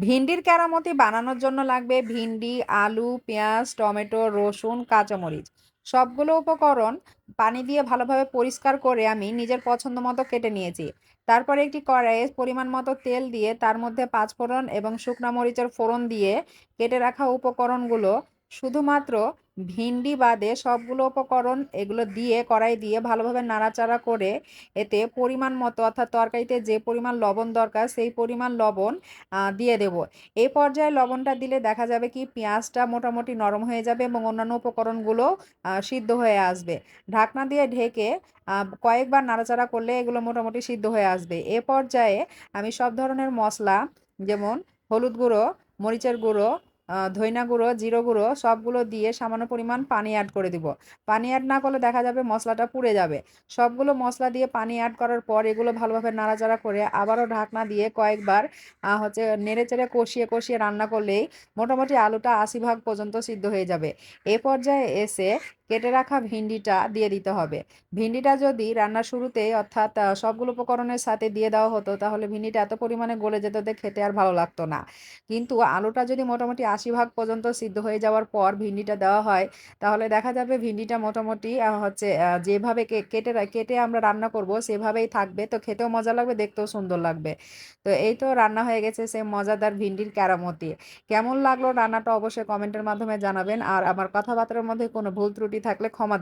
ভিন্ডির কেরামতি বানানোর জন্য লাগবে ভিন্ডি, আলু, পেঁয়াজ, টমেটো, রসুন, কাঁচামরিচ। সবগুলো উপকরণ পানি দিয়ে ভালোভাবে পরিষ্কার করে আমি নিজের পছন্দ মতো কেটে নিয়েছি। তারপরে একটি কড়াইয়ে পরিমাণ মতো তেল দিয়ে তার মধ্যে পাঁচফোড়ন এবং শুকনা মরিচের ফোড়ন দিয়ে কেটে রাখা উপকরণগুলো, শুধুমাত্র ভিন্ডি বাদে সবগুলো উপকরণ এগুলো দিয়ে কড়াই দিয়ে ভালোভাবে নাড়াচাড়া করে এতে পরিমাণ মতো, অর্থাৎ তরকারিতে যে পরিমাণ লবণ দরকার সেই পরিমাণ লবণ দিয়ে দেব। এই পর্যায়ে লবণটা দিলে দেখা যাবে কি পেঁয়াজটা মোটামুটি নরম হয়ে যাবে এবং অন্যান্য উপকরণগুলো সিদ্ধ হয়ে আসবে। ঢাকনা দিয়ে ঢেকে কয়েকবার নাড়াচাড়া করলে এগুলো মোটামুটি সিদ্ধ হয়ে আসবে। এ পর্যায়ে আমি সব ধরনের মশলা, যেমন হলুদ গুঁড়ো, মরিচের গুঁড়ো, ধইনা গুঁড়ো, জিরো গুঁড়ো সবগুলো দিয়ে সামান্য পরিমাণ পানি অ্যাড করে দিব। পানি অ্যাড না করলে দেখা যাবে মশলাটা পুড়ে যাবে। সবগুলো মশলা দিয়ে পানি অ্যাড করার পর এগুলো ভালোভাবে নাড়াচাড়া করে আবারও ঢাকনা দিয়ে কয়েকবার হচ্ছে নেড়েচেড়ে কষিয়ে কষিয়ে রান্না করলেই মোটামুটি আলুটা ৮০ ভাগ পর্যন্ত সিদ্ধ হয়ে যাবে। এ পর্যায়ে এসে কেটে রাখা ভিন্ডিটা দিয়ে দিতে হবে। ভিন্ডিটা যদি রান্নার শুরুতেই, অর্থাৎ সবগুলো উপকরণের সাথে দিয়ে দেওয়া হতো তাহলে ভিন্ডিটা এত পরিমাণে গলে যেত যে খেতে আর ভালো লাগতো না। কিন্তু আলুটা যদি মোটামুটি ৮০ ভাগ পর্যন্ত সিদ্ধ হয়ে যাওয়ার পর ভিন্ডিটা দেওয়া হয় তাহলে দেখা যাবে ভিন্ডিটা মোটামুটি হচ্ছে যেভাবে কেটে কেটে আমরা রান্না করব সেভাবেই থাকবে, তো খেতেও মজা লাগবে, দেখতেও সুন্দর লাগবে। তো এই তো রান্না হয়ে গেছে সে মজাদার ভিন্ডির কেরামতি। কেমন লাগলো রান্নাটা অবশ্যই কমেন্টের মাধ্যমে জানাবেন। আর আমার কথাবার্তার মধ্যে কোনো ভুল ত্রুটি থাকলে ক্ষমা